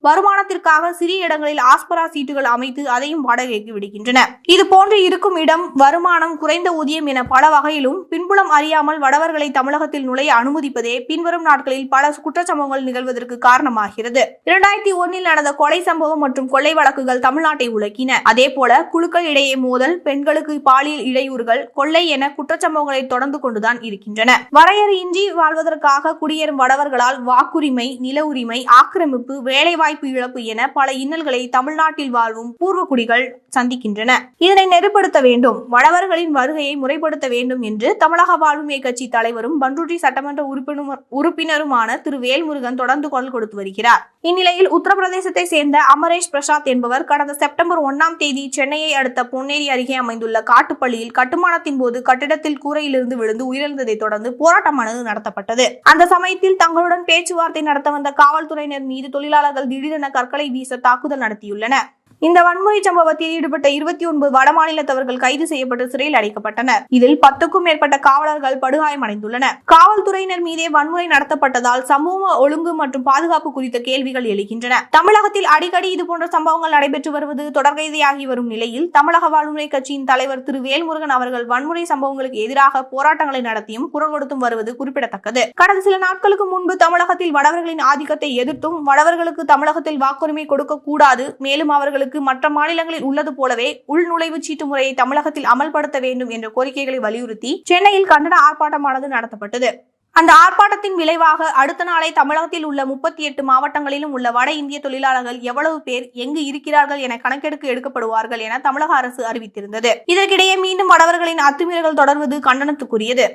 வருமானத்திற்காக சிறிய இடங்களில் ஆஸ்பரா சீட்டுகள் அமைத்து அதையும் வாடகைக்கு விடுகின்றன. இது போன்று இருக்கும் இடம், வருமானம், குறைந்த ஊதியம் என பல வகையிலும் பின்புலம் அறியாமல் வடவர்களை தமிழகத்தில் நுழைய அனுமதிப்பதே பின்வரும் நாட்களில் பல குற்றச்சம்பவங்கள் நிகழ்வதற்கு காரணமாகிறது. 2001 நடந்த கொலை சம்பவம் மற்றும் கொள்ளை வழக்குகள் தமிழ்நாட்டை உலக்கின. அதேபோல குழுக்கள் இடையே மோதல், பெண்களுக்கு பாலியல் இடையூறுகள், கொள்ளை என குற்றச்சம்பவங்களை தொடர்ந்து கொண்டுதான் இருக்கின்றன. வரையறையின்றி வாழ்வதற்காக குடியேறும் வடவர்களால் வாக்குரிமை, நில உரிமை, ஆக்கிரமிப்பு, வேலைவாய்ப்பு இழப்பு என பல இன்னல்களை தமிழ்நாட்டில் வாழும் பூர்வகுடிகள் சந்திக்கின்றன. இதனை நெறிப்படுத்த வேண்டும், வடவர்களின் வருகையை முறைப்படுத்த வேண்டும் என்று தமிழக வாழ்வுரிமை கட்சி தலைவரும் பண்ருட்டி சட்டமன்ற உறுப்பினருமான திரு வேல்முருகன் தொடர்ந்து குரல் கொடுத்து வருகிறார். இந்நிலையில் உத்தரப்பிரதேசத்தை சேர்ந்த அமரேஷ் பிரசாத் என்பவர் கடந்த செப்டம்பர் 1 சென்னையை அடுத்த பொன்னேரி அருகே அமைந்துள்ள காட்டுப்பள்ளியில் கட்டுமானத்தின் போது கட்டிடத்தில் கூரையிலிருந்து விழுந்து உயிரிழந்ததை தொடர்ந்து போராட்டமானது நடத்தப்பட்டது. அந்த சமயத்தில் தங்களுடன் பேச்சுவார்த்தை நடத்த வந்த காவல்துறையினர் மீது தொழிலாளர்கள் திடீரென கற்களை வீச தாக்குதல் நடத்தியுள்ளனர். இந்த வன்முறை சம்பவத்தில் ஈடுபட்ட 29 வடமாநிலத்தவர்கள் கைது செய்யப்பட்டு சிறையில் அடைக்கப்பட்டனர். இதில் 10க்கும் மேற்பட்ட காவலர்கள் படுகாயமடைந்துள்ளனர். காவல்துறையினர் மீதே வன்முறை நடத்தப்பட்டதால் சமூக ஒழுங்கு மற்றும் பாதுகாப்பு குறித்த கேள்விகள் எழுகின்றன. தமிழகத்தில் அடிக்கடி இதுபோன்ற சம்பவங்கள் நடைபெற்று வருவது தொடர்கதையாகி வரும் நிலையில் தமிழக வாழ்வுரிமை கட்சியின் தலைவர் திரு வேல்முருகன் அவர்கள் வன்முறை சம்பவங்களுக்கு எதிராக போராட்டங்களை நடத்தியும் குரல் கொடுத்தும் வருவது குறிப்பிடத்தக்கது. கடந்த சில நாட்களுக்கு முன்பு தமிழகத்தில் வடவர்களின் ஆதிக்கத்தை எதிர்த்தும் வடவர்களுக்கு தமிழகத்தில் வாக்குரிமை கொடுக்க கூடாது, மேலும் அவர்களுக்கு மற்ற மாநிலங்களில் உள்ளது போலவே உள்நுழைவு சீட்டு முறையை தமிழகத்தில் அமல்படுத்த வேண்டும் என்ற கோரிக்கைகளை வலியுறுத்தி சென்னையில் கண்டன ஆர்ப்பாட்டமானது நடத்தப்பட்டது. அந்த ஆர்ப்பாட்டத்தின் விளைவாக அடுத்த நாளை தமிழகத்தில் உள்ள 38 மாவட்டங்களிலும் உள்ள வட இந்திய தொழிலாளர்கள் எவ்வளவு பேர் எங்கு இருக்கிறார்கள் என கணக்கெடுக்க எடுக்கப்படுவார்கள் என தமிழக அரசு அறிவித்திருந்தது. இதற்கிடையே மீண்டும் வடவர்களின் அத்துமீறல்கள் தொடர்வது கண்டனத்துக்குரியது.